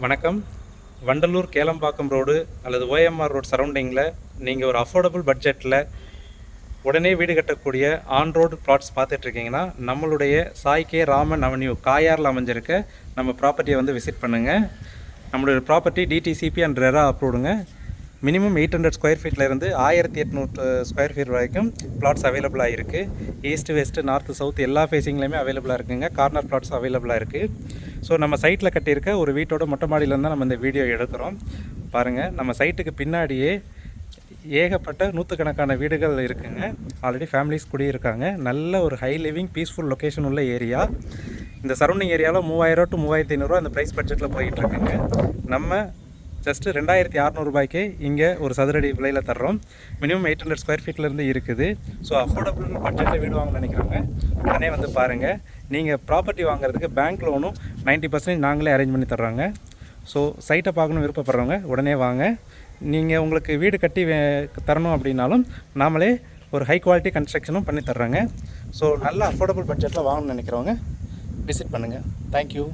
வணக்கம். வண்டலூர் கேளம்பாக்கம் ரோடு அல்லது OMR road சரௌண்டிங்கில் நீங்கள் ஒரு அஃபோர்டபுள் பட்ஜெட்டில் உடனே வீடு கட்டக்கூடிய ஆன் ரோடு பிளாட்ஸ் பார்த்துட்ருக்கீங்கன்னா நம்மளுடைய சாய் கே ராமன் அவென்யூ காயாரில் அமைஞ்சிருக்க நம்ம ப்ராப்பர்ட்டியை வந்து விசிட் பண்ணுங்கள். நம்மளுடைய ப்ராப்பர்ட்டி டிடிசிபி அண்ட் ரெரா அப்ரூவ்டுங்க. மினிமம் 800 ஸ்கொயர் ஃபீட்லேருந்து 1800 ஸ்கொயர் ஃபீட் வரைக்கும் பிளாட்ஸ் அவைலபிளாக இருக்குது. ஈஸ்ட் வெஸ்ட்டு நார்த்து சவுத் எல்லா ஃபேஸிங்லேயுமே அவைலபிளாக இருக்குங்க. கார்னர் பிளாட்ஸ் அவைலபிளாக இருக்குது. ஸோ நம்ம சைட்டில் கட்டியிருக்க ஒரு வீட்டோட மொட்டை மாடியிலேருந்து தான் நம்ம இந்த வீடியோ எடுக்கிறோம். பாருங்கள், நம்ம சைட்டுக்கு பின்னாடியே ஏகப்பட்ட நூற்றுக்கணக்கான வீடுகள் இருக்குங்க. ஆல்ரெடி ஃபேமிலிஸ் குடியிருக்காங்க. நல்ல ஒரு ஹை லிவிங் பீஸ்ஃபுல் லொக்கேஷன் உள்ள ஏரியா. இந்த சரௌண்டிங் ஏரியாவில் 3000 to 3500 அந்த ப்ரைஸ் பட்ஜெட்டில் போயிட்டுருக்குங்க. நம்ம ஜஸ்ட்டு 2600 ரூபாய்க்கு இங்கே ஒரு சதுரடி விலையில் தர்றோம். மினிமம் 800 ஸ்கொயர் ஃபீட்லேருந்து இருக்குது. ஸோ அஃபோர்டபுள் பட்ஜெட்டில் வீடு வாங்கணும்னு நினைக்கிறவங்க உடனே வந்து பாருங்கள். நீங்கள் ப்ராப்பர்ட்டி வாங்குறதுக்கு பேங்க் லோனும் 90% நாங்களே அரேஞ்ச் பண்ணி தர்றாங்க. ஸோ சைட்டை பார்க்கணும் விருப்பப்படுறவங்க உடனே வாங்க. நீங்கள் உங்களுக்கு வீடு கட்டி தரணும் அப்படின்னாலும் நாமளே ஒரு ஹை குவாலிட்டி கன்ஸ்ட்ரக்ஷனும் பண்ணி தர்றாங்க. ஸோ நல்ல அஃபோர்டபுள் பட்ஜெட்டில் வாங்கணும்னு நினைக்கிறவங்க விசிட் பண்ணுங்கள். தேங்க்யூ.